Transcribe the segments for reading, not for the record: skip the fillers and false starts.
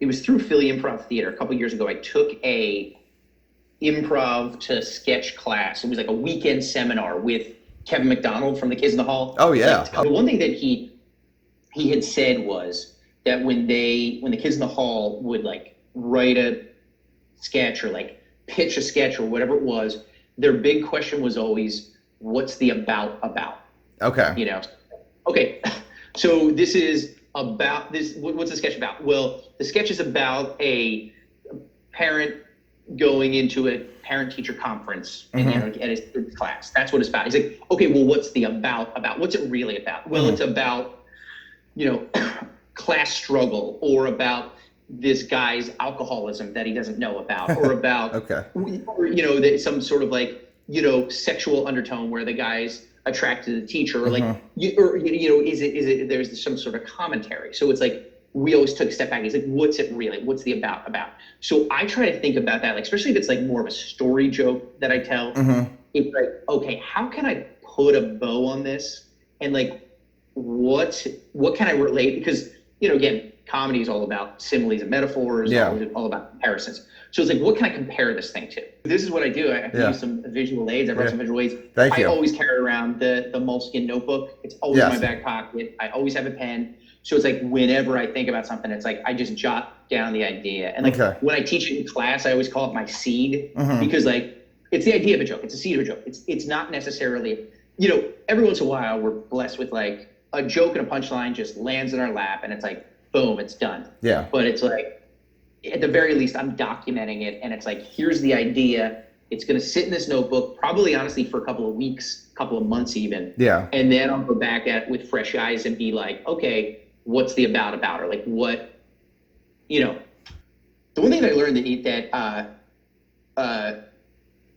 it was through Philly Improv Theater a couple years ago. I took a improv to sketch class. It was like a weekend seminar with Kevin McDonald from the Kids in the Hall. Oh yeah. Like, the one thing that he had said was that when the Kids in the Hall would like write a sketch or like pitch a sketch or whatever it was, their big question was always, what's the about? Okay. You know, okay, so this is about this. What's the sketch about? Well, the sketch is about a parent going into a parent-teacher conference and, at his class. That's what it's about. He's like, okay, well, what's the about? What's it really about? Well, it's about, class struggle, or about this guy's alcoholism that he doesn't know about, or about, Okay. or, some sort of like, sexual undertone where the guy's attracted to the teacher, or like, is it, there's some sort of commentary. So it's like, we always took a step back. He's like, what's it really? What's the about? So I try to think about that, like, especially if it's like more of a story joke that I tell. It's like, okay, how can I put a bow on this? And like, what can I relate? Because, again, comedy is all about similes and metaphors, all about comparisons. So it's like, what can I compare this thing to? This is what I do. I use some visual aids. I brought some visual aids. I always carry around the moleskin notebook. It's always in my back pocket. I always have a pen. So it's like, whenever I think about something, it's like, I just jot down the idea. And like, when I teach in class, I always call it my seed, because like, it's the idea of a joke. It's a seed of a joke. It's not necessarily, every once in a while we're blessed with like a joke and a punchline just lands in our lap and it's like, boom, it's done. Yeah. But it's like, at the very least, I'm documenting it. And it's like, here's the idea. It's going to sit in this notebook, probably honestly for a couple of weeks, couple of months even. Yeah. And then I'll go back at it with fresh eyes and be like, okay, what's the about, or like what, the one thing that I learned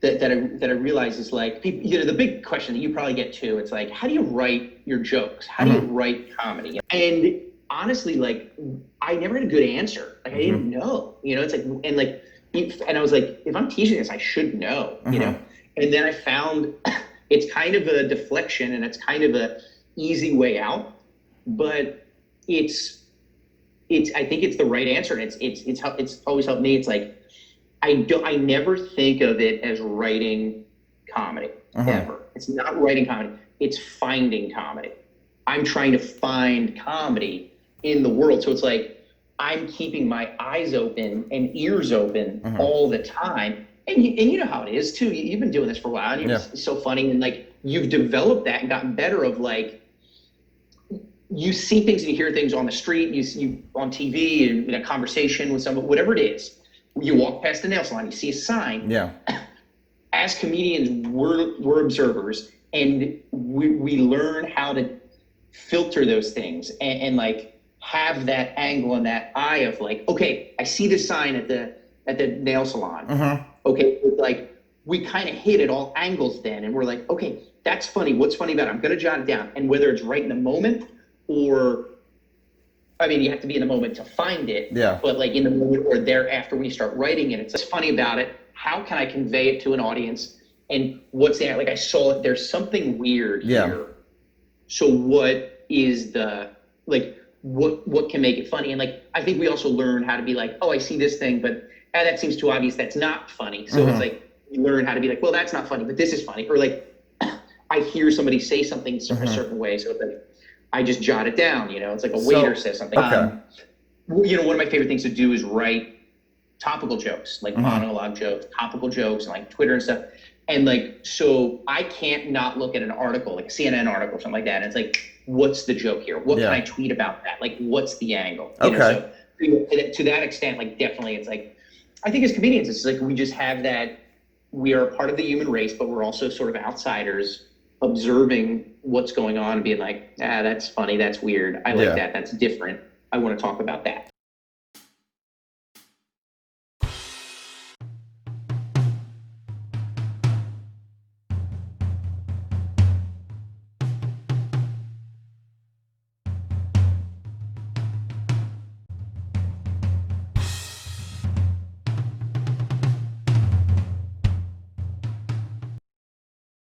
that I realized is like, the big question that you probably get too, it's like, how do you write your jokes? How do you write comedy? And honestly, like, I never had a good answer. Like, I didn't know, it's like, and I was like, if I'm teaching this, I should know, and then I found it's kind of a deflection and it's kind of a easy way out, but I think it's the right answer. And it's always helped me. It's like, I never think of it as writing comedy ever. It's not writing comedy. It's finding comedy. I'm trying to find comedy in the world. So it's like, I'm keeping my eyes open and ears open all the time. And you know how it is too. You've been doing this for a while and it's so funny. And like, you've developed that and gotten better of like, you see things and you hear things on the street, you on TV and in a conversation with someone, whatever it is. You walk past the nail salon, you see a sign. Yeah. As comedians, we're observers, and we learn how to filter those things and like have that angle and that eye of like, okay, I see this sign at the nail salon. Okay, like we kind of hit at all angles then, and we're like, okay, that's funny. What's funny about it? I'm gonna jot it down, and whether it's right in the moment. Or, I mean, you have to be in the moment to find it, but like in the moment or thereafter when you start writing it, it's funny about it. How can I convey it to an audience? And what's that? Like, I saw it, there's something weird here. So what is what can make it funny? And like, I think we also learn how to be like, oh, I see this thing, but that seems too obvious. That's not funny. So it's like, you learn how to be like, well, that's not funny, but this is funny. Or like, I hear somebody say something a certain way. So it's like, I just jot it down, it's like a waiter says something. One of my favorite things to do is write topical jokes, like monologue jokes, topical jokes, and like Twitter and stuff. And like, so I can't not look at an article, like a CNN article or something like that. And it's like, what's the joke here? What can I tweet about that? Like, what's the angle? So to that extent, like, definitely it's like, I think as comedians, it's like, we just have that, we are a part of the human race, but we're also sort of outsiders observing what's going on and being like, that's funny, that's weird, I like that, that's different, I want to talk about that.